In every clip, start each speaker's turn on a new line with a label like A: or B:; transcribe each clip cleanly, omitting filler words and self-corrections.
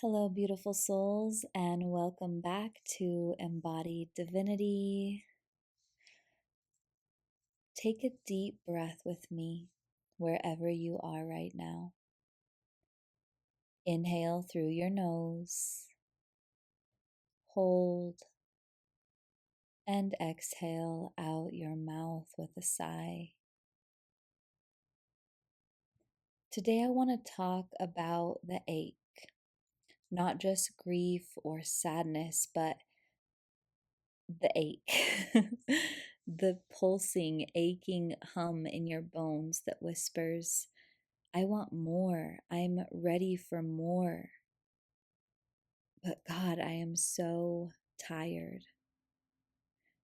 A: Hello, beautiful souls, and welcome back to Embodied Divinity. Take a deep breath with me wherever you are right now. Inhale through your nose, hold, and exhale out your mouth with a sigh. Today, I want to talk about the ache, not just grief or sadness, but the ache, the pulsing, aching hum in your bones that whispers, I want more. I'm ready for more. But God, I am so tired.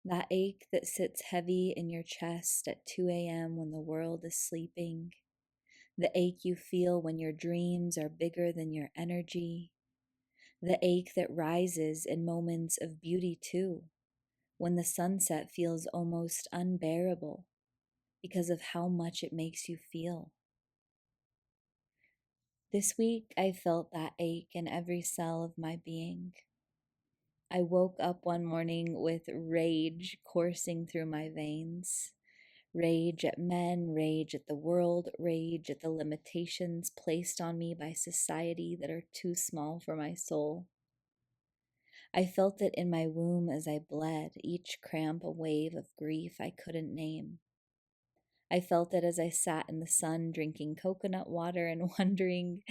A: That ache that sits heavy in your chest at 2 a.m. when the world is sleeping. The ache you feel when your dreams are bigger than your energy. The ache that rises in moments of beauty too, when the sunset feels almost unbearable because of how much it makes you feel. This week, I felt that ache in every cell of my being. I woke up one morning with rage coursing through my veins. Rage at men, rage at the world, rage at the limitations placed on me by society that are too small for my soul. I felt it in my womb as I bled, each cramp a wave of grief I couldn't name. I felt it as I sat in the sun drinking coconut water and wondering,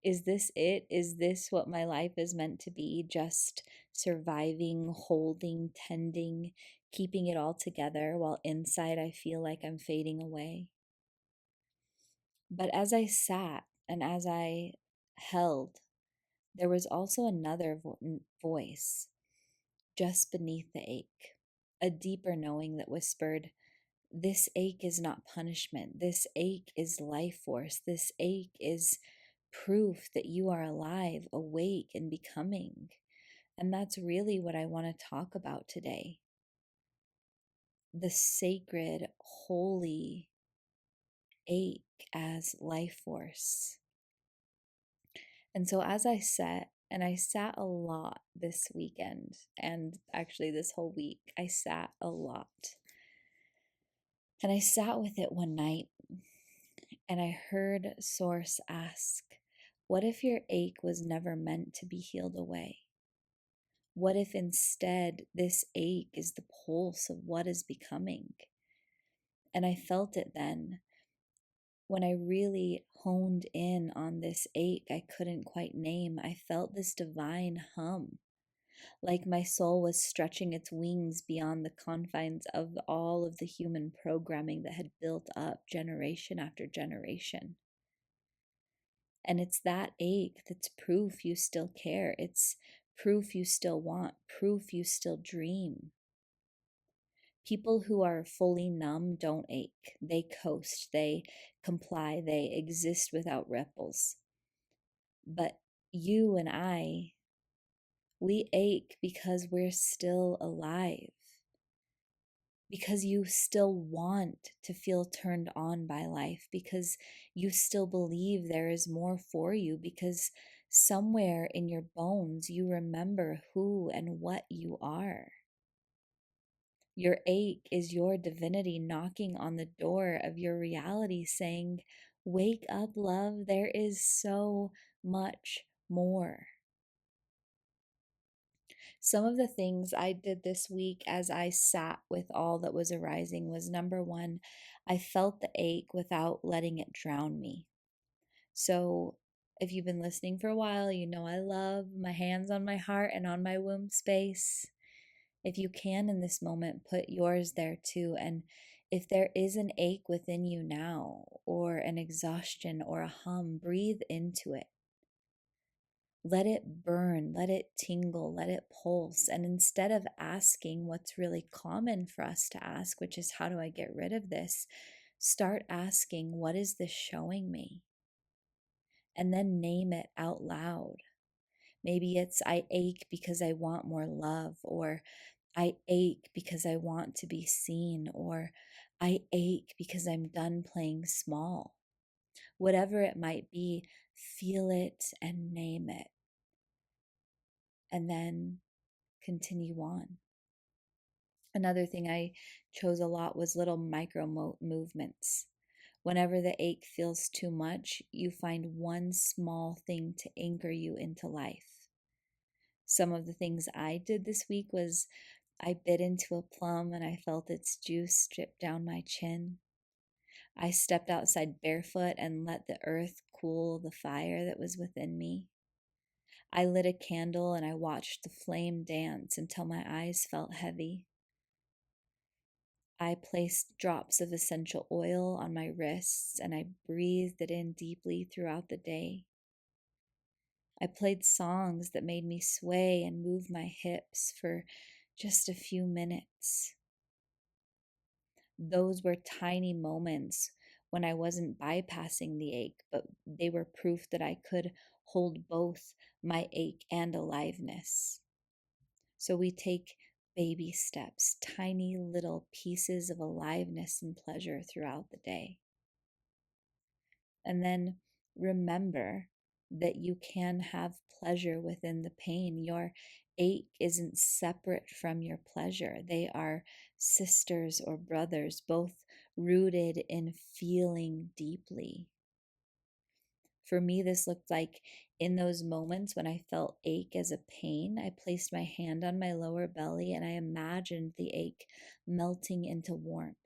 A: is this it? Is this what my life is meant to be? Just surviving, holding, tending, keeping it all together while inside I feel like I'm fading away. But as I sat and as I held, there was also another voice just beneath the ache, a deeper knowing that whispered, this ache is not punishment. This ache is life force. This ache is proof that you are alive, awake, and becoming. And that's really what I want to talk about today. The sacred, holy ache as life force. And so as I sat, and I sat a lot this weekend, and actually this whole week, I sat a lot. And I sat with it one night, and I heard Source ask, what if your ache was never meant to be healed away? What if instead this ache is the pulse of what is becoming? And I felt it then. When I really honed in on this ache I couldn't quite name, I felt this divine hum, like my soul was stretching its wings beyond the confines of all of the human programming that had built up generation after generation. And it's that ache that's proof you still care. It's proof you still want, proof you still dream. People who are fully numb don't ache. They coast, they comply, they exist without ripples. But you and I, we ache because we're still alive. Because you still want to feel turned on by life, because you still believe there is more for you, because somewhere in your bones you remember who and what you are. Your ache is your divinity knocking on the door of your reality saying, wake up, love, there is so much more. Some of the things I did this week as I sat with all that was arising was, number one, I felt the ache without letting it drown me. So if you've been listening for a while, you know I love my hands on my heart and on my womb space. If you can in this moment, put yours there too. And if there is an ache within you now, or an exhaustion or a hum, breathe into it. Let it burn, let it tingle, let it pulse. And instead of asking what's really common for us to ask, which is how do I get rid of this, start asking, what is this showing me? And then name it out loud. Maybe it's, I ache because I want more love, or I ache because I want to be seen, or I ache because I'm done playing small. Whatever it might be, feel it and name it. and then continue on. Another thing I chose a lot was little micro movements. Whenever the ache feels too much, you find one small thing to anchor you into life. Some of the things I did this week was I bit into a plum and I felt its juice drip down my chin. I stepped outside barefoot and let the earth cool the fire that was within me. I lit a candle and I watched the flame dance until my eyes felt heavy. I placed drops of essential oil on my wrists and I breathed it in deeply throughout the day. I played songs that made me sway and move my hips for just a few minutes. Those were tiny moments when I wasn't bypassing the ache, but they were proof that I could hold both my ache and aliveness. So we take baby steps, tiny little pieces of aliveness and pleasure throughout the day. And then remember that you can have pleasure within the pain. Your ache isn't separate from your pleasure. They are sisters or brothers, both rooted in feeling deeply. For me, this looked like in those moments when I felt ache as a pain, I placed my hand on my lower belly and I imagined the ache melting into warmth.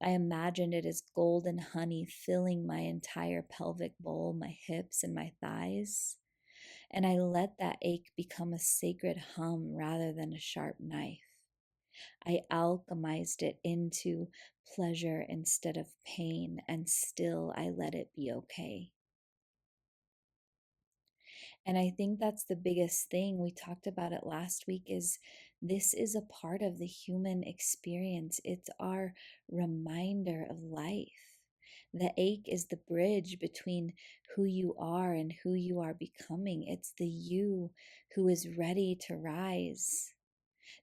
A: I imagined it as golden honey filling my entire pelvic bowl, my hips, and my thighs. And I let that ache become a sacred hum rather than a sharp knife. I alchemized it into pleasure instead of pain, and still I let it be okay. And I think that's the biggest thing. We talked about it last week is this is a part of the human experience. It's our reminder of life. The ache is the bridge between who you are and who you are becoming. It's the you who is ready to rise,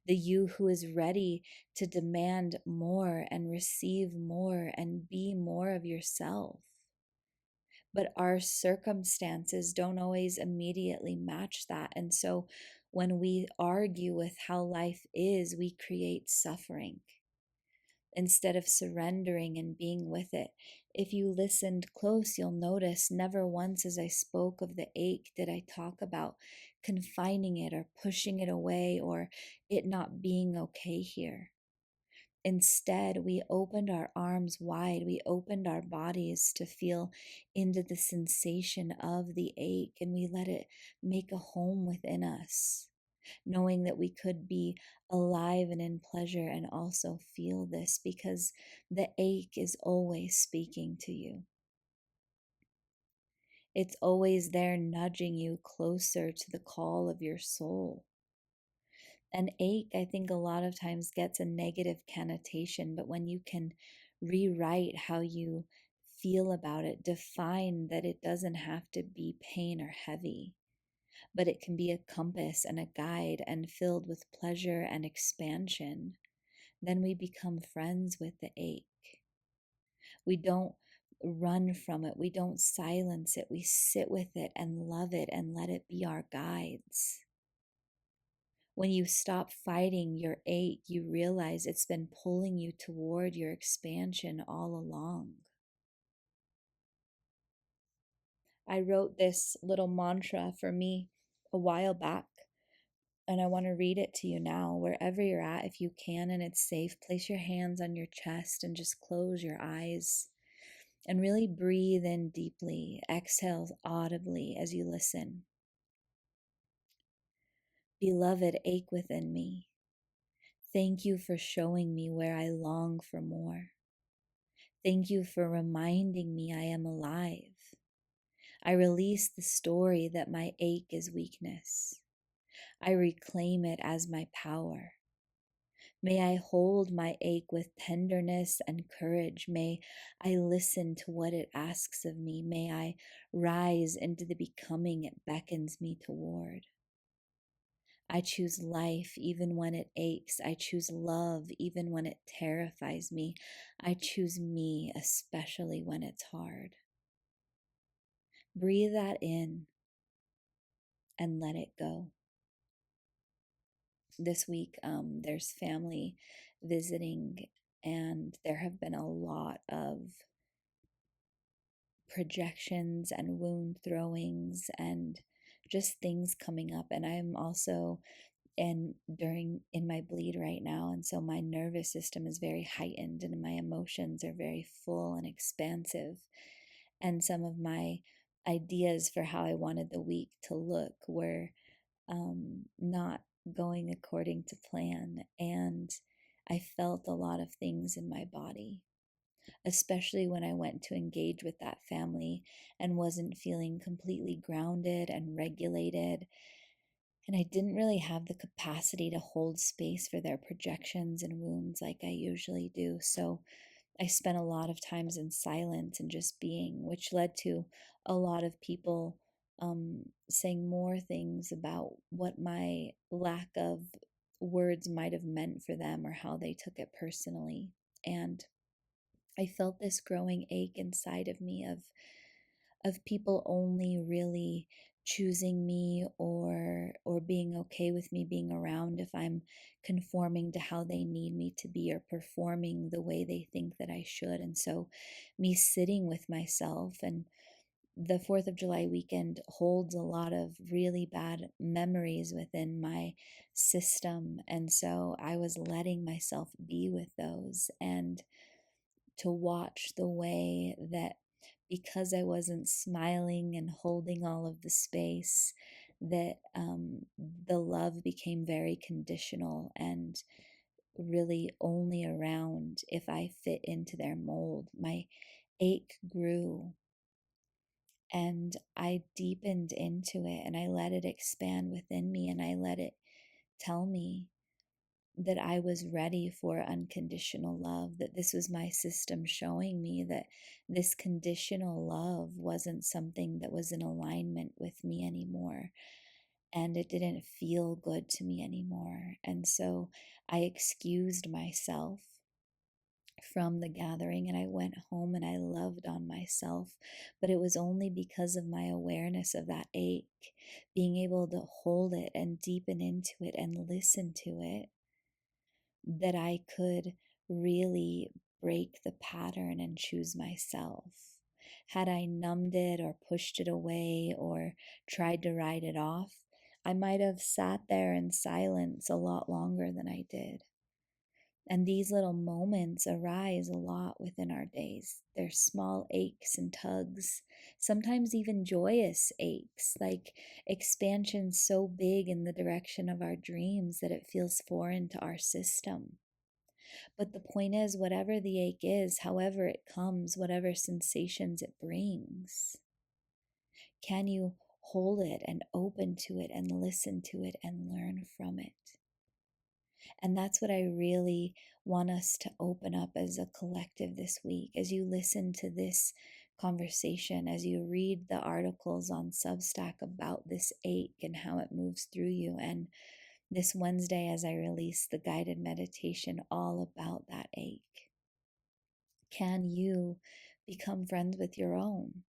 A: the you who is ready to demand more and receive more and be more of yourself. But our circumstances don't always immediately match that. And so when we argue with how life is, we create suffering instead of surrendering and being with it. If you listened close, you'll notice never once as I spoke of the ache did I talk about confining it or pushing it away or it not being okay here. Instead, we opened our arms wide. We opened our bodies to feel into the sensation of the ache, and we let it make a home within us, knowing that we could be alive and in pleasure and also feel this because the ache is always speaking to you. It's always there nudging you closer to the call of your soul. An ache, I think, a lot of times gets a negative connotation, but when you can rewrite how you feel about it, define that it doesn't have to be pain or heavy, but it can be a compass and a guide and filled with pleasure and expansion, then we become friends with the ache. We don't run from it, we don't silence it, we sit with it and love it and let it be our guides. When you stop fighting your ache, you realize it's been pulling you toward your expansion all along. I wrote this little mantra for me a while back, and I want to read it to you now. Wherever you're at, if you can and it's safe, place your hands on your chest and just close your eyes and really breathe in deeply. Exhale audibly as you listen. Beloved, ache within me. Thank you for showing me where I long for more. Thank you for reminding me I am alive. I release the story that my ache is weakness. I reclaim it as my power. May I hold my ache with tenderness and courage. May I listen to what it asks of me. May I rise into the becoming it beckons me toward. I choose life even when it aches. I choose love even when it terrifies me. I choose me especially when it's hard. Breathe that in and let it go. this week, there's family visiting, and there have been a lot of projections and wound throwings and just things coming up. And I'm also in my bleed right now, and so my nervous system is very heightened and my emotions are very full and expansive, and some of my ideas for how I wanted the week to look were not going according to plan. And I felt a lot of things in my body, especially when I went to engage with that family and wasn't feeling completely grounded and regulated. And I didn't really have the capacity to hold space for their projections and wounds like I usually do. So I spent a lot of times in silence and just being, which led to a lot of people saying more things about what my lack of words might have meant for them or how they took it personally. And I felt this growing ache inside of me of people only really choosing me or being okay with me being around if I'm conforming to how they need me to be or performing the way they think that I should. And so me sitting with myself, and the 4th of July weekend holds a lot of really bad memories within my system. And so I was letting myself be with those, and to watch the way that, because I wasn't smiling and holding all of the space, that the love became very conditional and really only around if I fit into their mold. My ache grew, and I deepened into it, and I let it expand within me, and I let it tell me that I was ready for unconditional love, that this was my system showing me that this conditional love wasn't something that was in alignment with me anymore. And it didn't feel good to me anymore. And so I excused myself from the gathering and I went home and I loved on myself. But it was only because of my awareness of that ache, being able to hold it and deepen into it and listen to it, that I could really break the pattern and choose myself. Had I numbed it or pushed it away or tried to write it off, I might have sat there in silence a lot longer than I did. And these little moments arise a lot within our days. They're small aches and tugs, sometimes even joyous aches, like expansion so big in the direction of our dreams that it feels foreign to our system. But the point is, whatever the ache is, however it comes, whatever sensations it brings, can you hold it and open to it and listen to it and learn from it? And that's what I really want us to open up as a collective this week. As you listen to this conversation, as you read the articles on Substack about this ache and how it moves through you, and this Wednesday, as I release the guided meditation all about that ache, can you become friends with your own?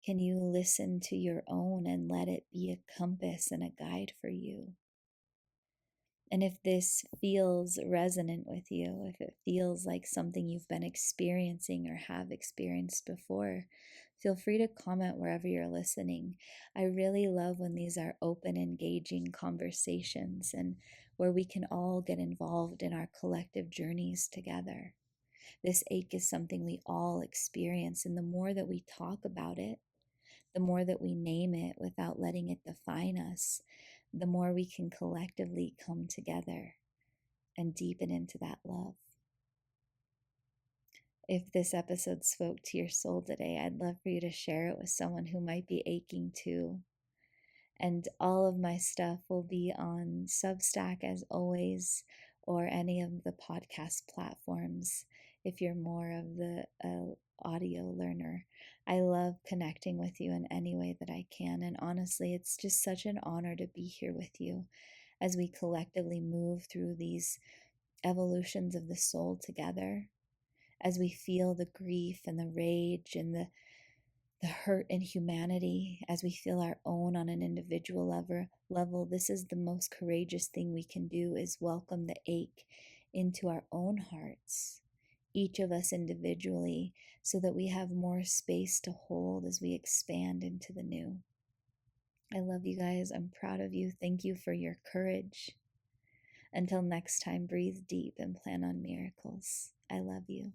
A: Can you listen to your own and let it be a compass and a guide for you? And if this feels resonant with you, if it feels like something you've been experiencing or have experienced before, feel free to comment wherever you're listening. I really love when these are open, engaging conversations and where we can all get involved in our collective journeys together. This ache is something we all experience, and the more that we talk about it, the more that we name it without letting it define us, the more we can collectively come together and deepen into that love. If this episode spoke to your soul today, I'd love for you to share it with someone who might be aching too. And all of my stuff will be on Substack as always, or any of the podcast platforms if you're more of the audio learner. I love connecting with you in any way that I can. And honestly, it's just such an honor to be here with you as we collectively move through these evolutions of the soul together, as we feel the grief and the rage and the the hurt in humanity as we feel our own on an individual level. This is the most courageous thing we can do, is welcome the ache into our own hearts, each of us individually, so that we have more space to hold as we expand into the new. I love you guys. I'm proud of you. Thank you for your courage. Until next time, breathe deep and plan on miracles. I love you.